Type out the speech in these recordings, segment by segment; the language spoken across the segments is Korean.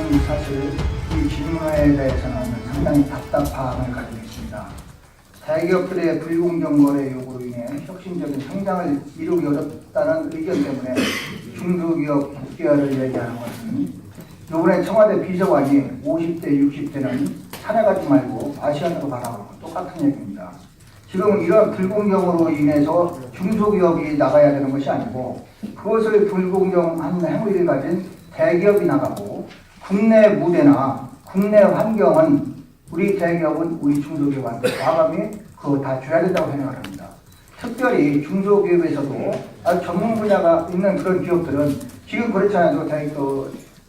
저는 사실 이 질문에 대해서는 상당히 답답함을 가지고 있습니다. 대기업들의 불공정 거래 요구로 인해 혁신적인 성장을 이루기 어렵다는 의견 때문에 중소기업 국제화를 얘기하는 것은 이번에 청와대 비서관이 50대, 60대는 사냥하지 말고 아시안으로 가라고 똑같은 얘기입니다. 지금 이런 불공정으로 인해서 중소기업이 나가야 되는 것이 아니고 그것을 불공정한 행위를 가진 대기업이 나가고 국내 무대나 국내 환경은 우리 대기업은 우리 중소기업한테 과감히 그거 다 줘야 된다고 생각을 합니다. 특별히 중소기업에서도 아주 전문 분야가 있는 그런 기업들은 지금 그렇잖아요.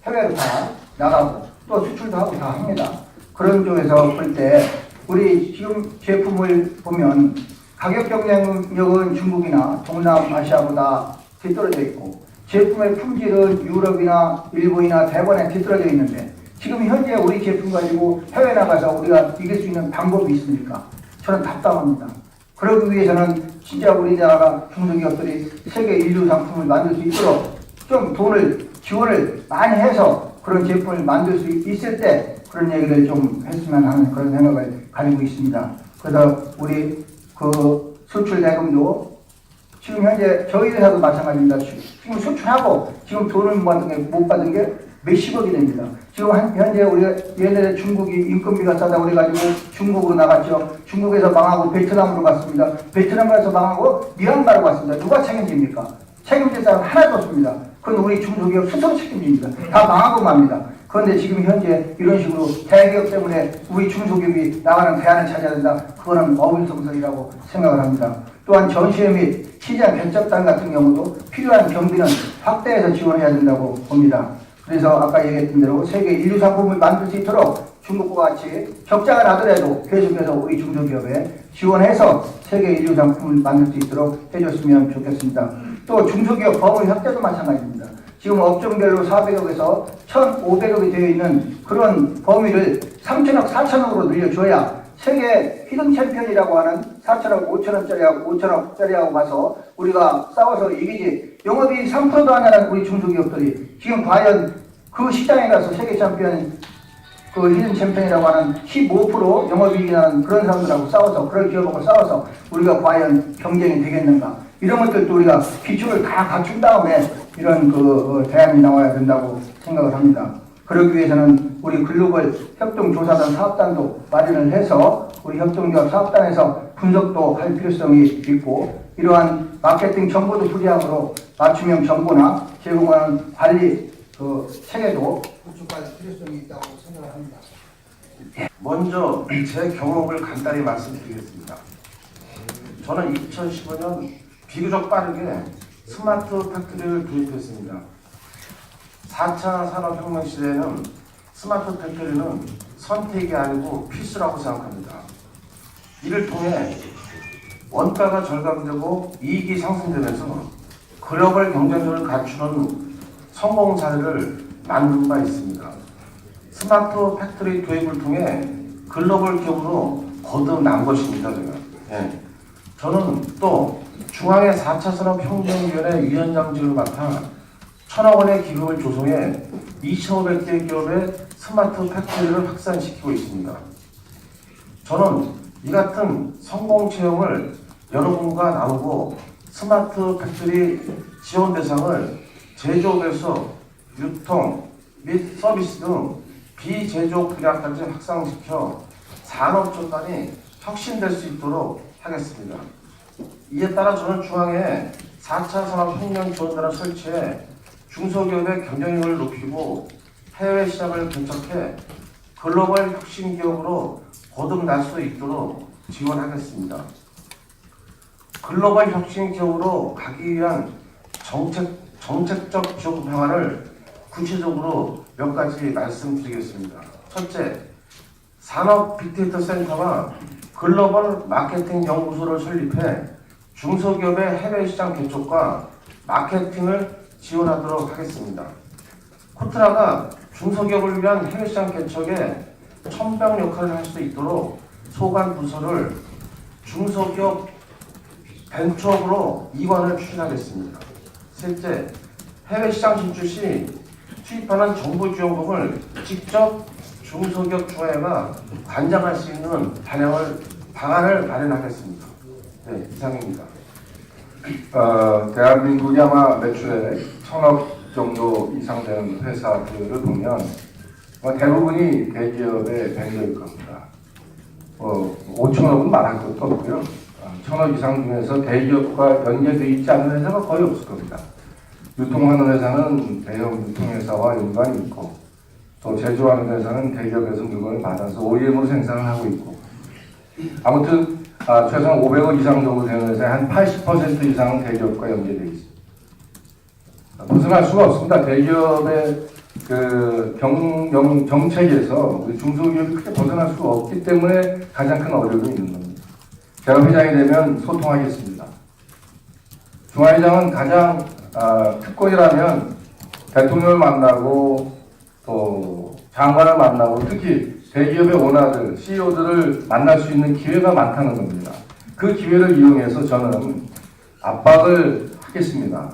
해외로 다 나가고 또 수출도 하고 다 합니다. 그런 쪽에서 볼 때 우리 지금 제품을 보면 가격 경쟁력은 중국이나 동남아시아보다 뒤떨어져 있고 제품의 품질은 유럽이나 일본이나 대만에 뒤떨어져 있는데 지금 현재 우리 제품 가지고 해외 나가서 우리가 이길 수 있는 방법이 있습니까? 저는 답답합니다. 그러기 위해서는 진짜 우리나라 중소기업들이 세계 인류 상품을 만들 수 있도록 좀 돈을 지원을 많이 해서 그런 제품을 만들 수 있을 때 그런 얘기를 좀 했으면 하는 그런 생각을 가지고 있습니다. 그래서 우리 그 수출 대금도 지금 현재 저희 회사도 마찬가지입니다. 지금 수출하고 지금 돈을 못 받은 게 몇십억이 됩니다. 지금 현재 우리가 옛날에 중국이 인건비가 싸다고 그래가지고 중국으로 나갔죠. 중국에서 망하고 베트남으로 갔습니다. 베트남에서 망하고 미얀마로 갔습니다. 누가 책임집니까? 책임질 사람 하나도 없습니다. 그건 우리 중소기업 스스로 책임집니다. 다 망하고 맙니다. 그런데 지금 현재 이런 식으로 대기업 때문에 우리 중소기업이 나가는 대안을 찾아야 된다. 그거는 어불성설이라고 생각을 합니다. 또한 전시회 및 시장 개척단 같은 경우도 필요한 경비는 확대해서 지원해야 된다고 봅니다. 그래서 아까 얘기했던 대로 세계 인류 상품을 만들 수 있도록 중국과 같이 적자가 나더라도 계속해서 우리 중소기업에 지원해서 세계 인류 상품을 만들 수 있도록 해줬으면 좋겠습니다. 또 중소기업 법의 확대도 마찬가지입니다. 지금 업종별로 400억에서 1,500억이 되어 있는 그런 범위를 3천억, 4천억으로 늘려줘야 세계 히든 챔피언이라고 하는 4천억, 5천원짜리하고 5천억짜리하고 가서 우리가 싸워서 이기지. 영업이익 3%도 안 하는 우리 중소기업들이 지금 과연 그 시장에 가서 세계 챔피언, 그 히든 챔피언이라고 하는 15% 영업이익이 나는 그런 사람들하고 싸워서, 그런 기업하고 싸워서 우리가 과연 경쟁이 되겠는가. 이런 것들도 우리가 기초를 다 갖춘 다음에 이런 대안이 나와야 된다고 생각을 합니다. 그러기 위해서는 우리 글로벌 협동조사단 사업단도 마련을 해서 우리 협동조합 사업단에서 분석도 할 필요성이 있고 이러한 마케팅 정보도 부리함으로 맞춤형 정보나 제공하는 관리 체계도 구축할 필요성이 있다고 생각을 합니다. 먼저 제 경험을 간단히 말씀드리겠습니다. 저는 2015년 비교적 빠르게 스마트 팩토리를 도입했습니다. 4차 산업혁명 시대에는 스마트 팩토리는 선택이 아니고 필수라고 생각합니다. 이를 통해 원가가 절감되고 이익이 상승되면서 글로벌 경쟁력을 갖추는 성공 사례를 만든 바 있습니다. 스마트 팩토리 도입을 통해 글로벌 기업으로 거듭난 것입니다. 저는 또 중앙의 4차 산업혁명위원회 위원장직을 맡아 1,000억 원의 기금을 조성해 2,500개 기업의 스마트 팩토리를 확산시키고 있습니다. 저는 이 같은 성공 체험을 여러분과 나누고 스마트 팩토리 지원 대상을 제조업에서 유통 및 서비스 등 비제조업 분야까지 확산시켜 산업 전반이 혁신될 수 있도록 하겠습니다. 이에 따라 저는 중앙에 4차 산업혁명 지원단을 설치해 중소기업의 경쟁력을 높이고 해외 시장을 개척해 글로벌 혁신 기업으로 거듭날 수 있도록 지원하겠습니다. 글로벌 혁신 기업으로 가기 위한 정책적 지원 방안을 구체적으로 몇 가지 말씀드리겠습니다. 첫째, 산업 빅데이터 센터와 글로벌 마케팅 연구소를 설립해 중소기업의 해외 시장 개척과 마케팅을 지원하도록 하겠습니다. 코트라가 중소기업을 위한 해외 시장 개척에 천병 역할을 할 수 있도록 소관 부서를 중소기업 벤처업으로 이관을 추진하겠습니다. 셋째, 해외 시장 진출 시 투입하는 정부 지원금을 직접 중소기업 중화회가 관장할 수 있는 방안을 마련하겠습니다. 네, 이상입니다. 대한민국이 아마 매출에 1,000억 정도 이상 되는 회사들을 보면 대부분이 대기업의 벤더일 겁니다. 5천억은 말할 것도 없고요. 1,000억 이상 중에서 대기업과 연계되어 있지 않은 회사가 거의 없을 겁니다. 유통하는 회사는 대형 유통회사와 연관이 있고, 또 제조하는 회사는 대기업에서 물건을 받아서 OEM으로 생산을 하고 있고, 아무튼 최소한 500억 이상 정도 되는 회사의 한 80% 이상은 대기업과 연계되어 있습니다. 벗어날 수가 없습니다. 대기업의 그 정책에서 우리 중소기업이 크게 벗어날 수가 없기 때문에 가장 큰 어려움이 있는 겁니다. 제가 회장이 되면 소통하겠습니다. 중화회장은 가장 특권이라면 대통령을 만나고 또 장관을 만나고 특히 대기업의 오너들, CEO들을 만날 수 있는 기회가 많다는 겁니다. 그 기회를 이용해서 저는 압박을 하겠습니다.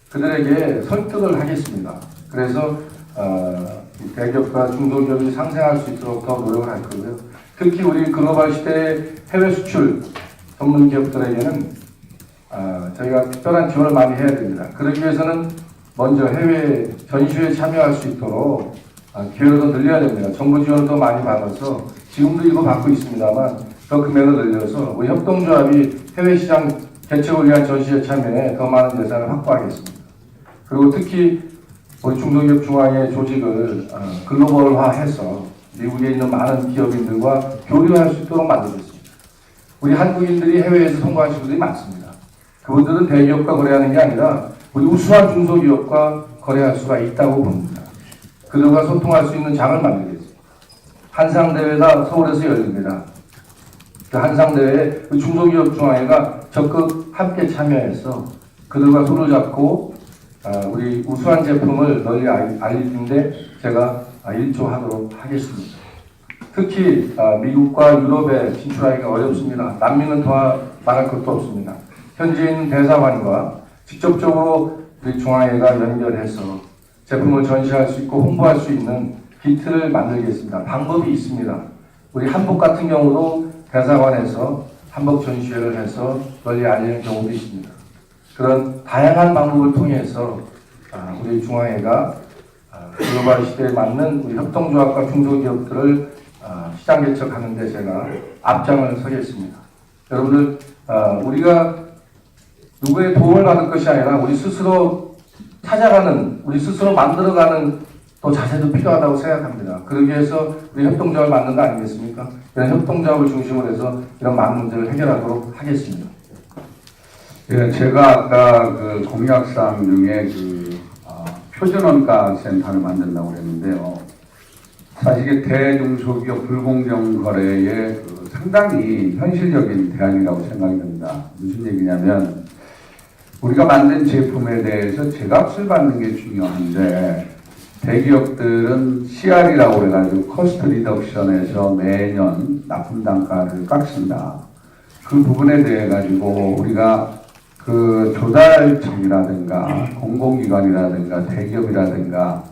그들에게 설득을 하겠습니다. 그래서 대기업과 중소기업이 상생할 수 있도록 더 노력을 할 거고요. 특히 우리 글로벌 시대의 해외 수출 전문 기업들에게는 저희가 특별한 지원을 많이 해야 됩니다. 그러기 위해서는 먼저 해외 전시회에 참여할 수 있도록 기회를 더 늘려야 됩니다. 정부 지원을 더 많이 받아서 지금도 이거 받고 있습니다만 더 금액을 늘려서 우리 협동조합이 해외 시장 개척을 위한 전시회 참여에 더 많은 예산을 확보하겠습니다. 그리고 특히 우리 중소기업 중앙회 조직을 글로벌화해서 미국에 있는 많은 기업인들과 교류할 수 있도록 만들겠습니다. 우리 한국인들이 해외에서 성공하신 분들이 많습니다. 그분들은 대기업과 거래하는 게 아니라 우리 우수한 중소기업과 거래할 수가 있다고 봅니다. 그들과 소통할 수 있는 장을 만들겠습니다. 한상대회가 서울에서 열립니다. 그 한상대회에 중소기업 중앙회가 적극 함께 참여해서 그들과 손을 잡고 우리 우수한 제품을 널리 알리는데 제가 일조하도록 하겠습니다. 특히 미국과 유럽에 진출하기가 어렵습니다. 남미는 더 말할 것도 없습니다. 현지에 있는 대사관과 직접적으로 우리 중앙회가 연결해서 제품을 전시할 수 있고 홍보할 수 있는 기틀을 만들겠습니다. 방법이 있습니다. 우리 한복 같은 경우도 대사관에서 한복 전시회를 해서 널리 알리는 경우도 있습니다. 그런 다양한 방법을 통해서 우리 중앙회가 글로벌 시대에 맞는 우리 협동조합과 중소기업들을 시장 개척하는 데 제가 앞장을 서겠습니다. 여러분들 우리가 누구의 도움을 받을 것이 아니라 우리 스스로 찾아가는, 우리 스스로 만들어가는 또 자세도 필요하다고 생각합니다. 그러기 위해서 우리 협동조합을 만든 거 아니겠습니까? 이런 협동조합을 중심으로 해서 이런 많은 문제를 해결하도록 하겠습니다. 예, 제가 아까 그 공약사항 중에 표준원가 센터를 만든다고 그랬는데요. 사실 이게 대중소기업 불공정 거래의 상당히 현실적인 대안이라고 생각이 듭니다. 무슨 얘기냐면 우리가 만든 제품에 대해서 제값을 받는 게 중요한데 대기업들은 CR이라고 해가지고 코스트 리덕션에서 매년 납품 단가를 깎습니다. 그 부분에 대해 가지고 우리가 그 조달청이라든가 공공기관이라든가 대기업이라든가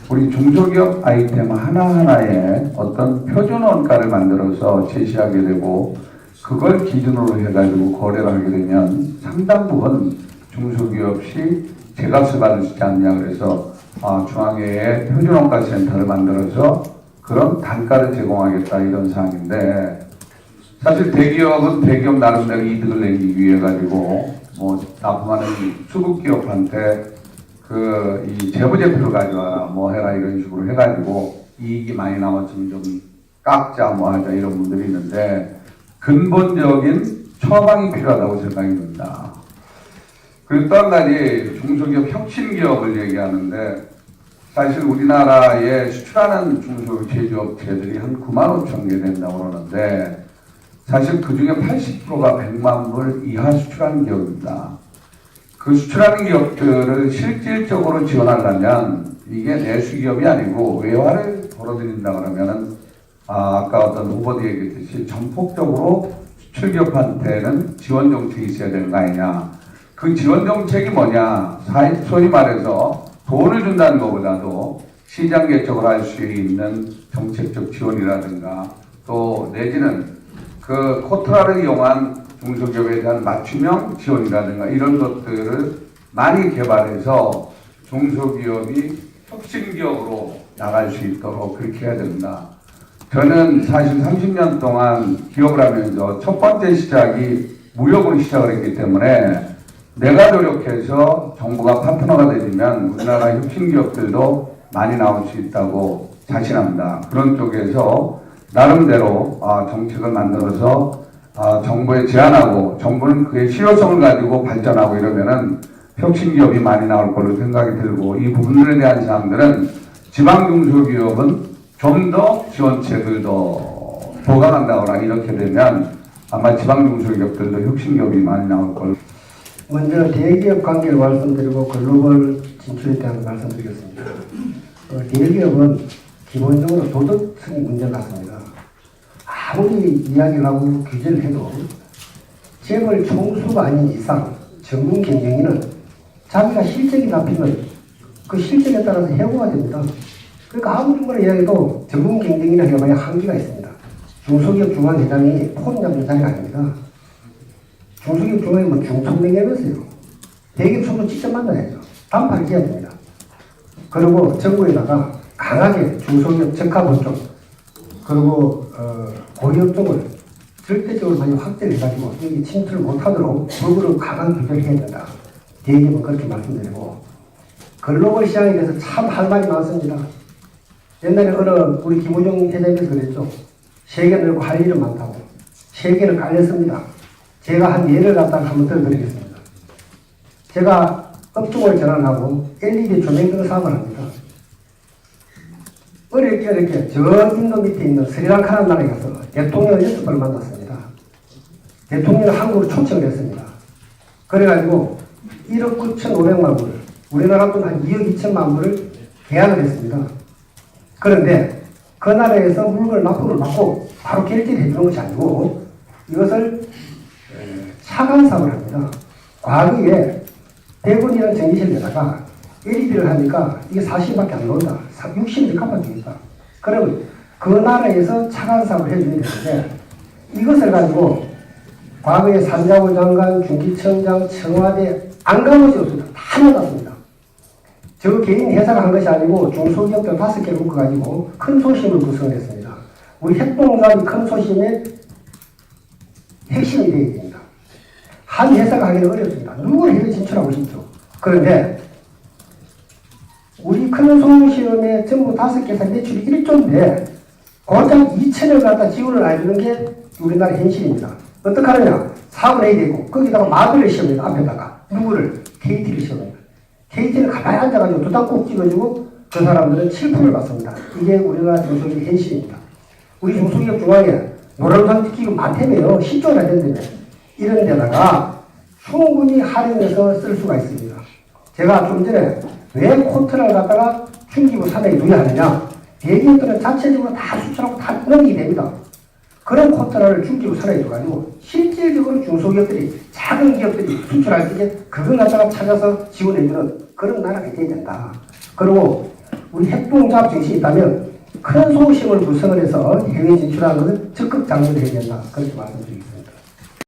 우리 중소기업 아이템 하나하나에 어떤 표준 원가를 만들어서 제시하게 되고 그걸 기준으로 해가지고 거래를 하게 되면 상당 부분 중소기업이 제값을 받을 수 있지 않냐. 그래서 중앙회에 표준원가 센터를 만들어서 그런 단가를 제공하겠다 이런 사항인데 사실 대기업은 대기업 나름대로 이득을 내기 위해 가지고 납품하는 수급기업한테 이 재무제표를 가져와라 해라 이런 식으로 해가지고 이익이 많이 나왔으면 좀 깎자 하자 이런 분들이 있는데 근본적인 처방이 필요하다고 생각이 듭니다. 그리고 또 한 가지 중소기업 혁신기업을 얘기하는데 사실 우리나라에 수출하는 중소기업 제조업체들이 한 9만 5천 개 된다고 그러는데 사실 그 중에 80%가 100만 불 이하 수출하는 기업입니다. 그 수출하는 기업들을 실질적으로 지원하려면 이게 내수기업이 아니고 외화를 벌어들인다 그러면은 아까 어떤 후보도 얘기했듯이 전폭적으로 수출기업한테는 지원 정책이 있어야 되는 거 아니냐. 그 지원 정책이 뭐냐. 소위 말해서 돈을 준다는 것보다도 시장 개척을 할 수 있는 정책적 지원이라든가 또 내지는 그 코트라를 이용한 중소기업에 대한 맞춤형 지원이라든가 이런 것들을 많이 개발해서 중소기업이 혁신기업으로 나갈 수 있도록 그렇게 해야 된다. 저는 사실 30년 동안 기업을 하면서 첫 번째 시작이 무역으로 시작을 했기 때문에 내가 노력해서 정부가 파트너가 되면 우리나라 혁신기업들도 많이 나올 수 있다고 자신합니다. 그런 쪽에서 나름대로 정책을 만들어서 정부에 제안하고 정부는 그의 실효성을 가지고 발전하고 이러면은 혁신기업이 많이 나올 걸로 생각이 들고 이 부분들에 대한 사항들은 지방중소기업은 좀 더 지원책을 더 보강한다거나 이렇게 되면 아마 지방중소기업들도 혁신기업이 많이 나올 걸로. 먼저 대기업 관계를 말씀드리고 글로벌 진출에 대한 말씀드리겠습니다. 대기업은 기본적으로 도덕성이 문제 같습니다. 아무리 이야기를 하고 규제를 해도 재벌 총수가 아닌 이상 전문 경영인은 자기가 실적이 잡히면 그 실적에 따라서 해고가 됩니다. 그러니까 아무 정도로 이야기해도 전문 경영인이라 해봐야 한계가 있습니다. 중소기업 중앙회장이 폰 잡는 자리가 아닙니다. 중소기업 중앙회장은 중통령이면서요. 대기업 총수 직접 만나야죠. 단파를 해야 됩니다. 그리고 정부에다가 강하게 중소기업 적합원종 그리고 고기업 쪽을 절대적으로 많이 확대를 해가지고 여기 침투를 못하도록 법으로 강한 규제를 해야 된다. 대기업은 그렇게 말씀드리고 글로벌 시장에 대해서 참 할 말이 많습니다. 옛날에 우리 김우중 회장님께서 그랬죠. 세계 넓고 할 일은 많다고. 세계는 깔렸습니다. 제가 한 예를 갖다가 한번 들어드리겠습니다. 제가 업종을 전환하고 LED 조명등 사업을 합니다. 어렵게 저 인도 밑에 있는 스리랑카라는 나라에 가서 대통령을 6번을 만났습니다. 대통령을 한국으로 초청을 했습니다. 그래가지고 1억 9,500만 불을 우리나라 돈 한 2억 2천만 불을 계약을 했습니다. 그런데 그 나라에서 물건을 납부를 받고 바로 결제를 해주는 것이 아니고 이것을 차관 사업을 합니다. 과거에 100원이라는 전기세에다가 LED를 하니까 이게 40밖에 안 나온다. 60을 갚아주겠다. 그러면 그 나라에서 차관 사업을 해줘야 되는데 이것을 가지고 과거에 산자부 장관, 중기청장, 청와대 안 가보지 없습니다. 다 나갔습니다. 저 개인 회사가 한 것이 아니고 중소기업들 5개를 묶어가지고 큰 소심을 구성을 했습니다. 우리 협동조합이 큰 소심의 핵심이 되어야 됩니다. 한 회사가 하기는 어렵습니다. 누구를 해외 진출하고 싶죠. 그런데 우리 큰 소시험에 전부 5개사 매출이 1조인데 고작 2천을 갖다 지원을 안 해주는 게 우리나라 현실입니다. 어떻게 하느냐? 사업을 해야 되고 거기다가 마비를 시험합니다. 앞에다가 누구를? KT를 시험합니다. KT는 가만히 앉아가지고 두 장 꼭 찍어주고 그 사람들은 7%를 받습니다. 이게 우리나라 중소기업 현실입니다. 우리 중소기업 중앙에 노란선 지키고 많다며요. 10조나 된다며. 이런 데다가 충분히 활용해서 쓸 수가 있습니다. 제가 좀 전에 왜 코트를 갖다가 중기부 산하에 누여하느냐? 대기업들은 자체적으로 다 수출하고 다 넘기게 됩니다. 그런 코트를 중기부 산하에 둬가지고 실질적으로 중소기업들이 작은 기업들이 수출할 때 그걸 갖다가 찾아서 지원해주는 그런 나라가 돼야 된다. 그리고 우리 협동조합 정신이 있다면 큰 소심을 구성을 해서 해외 진출하는 것을 적극 장려해야 된다. 그렇게 말씀드리겠습니다.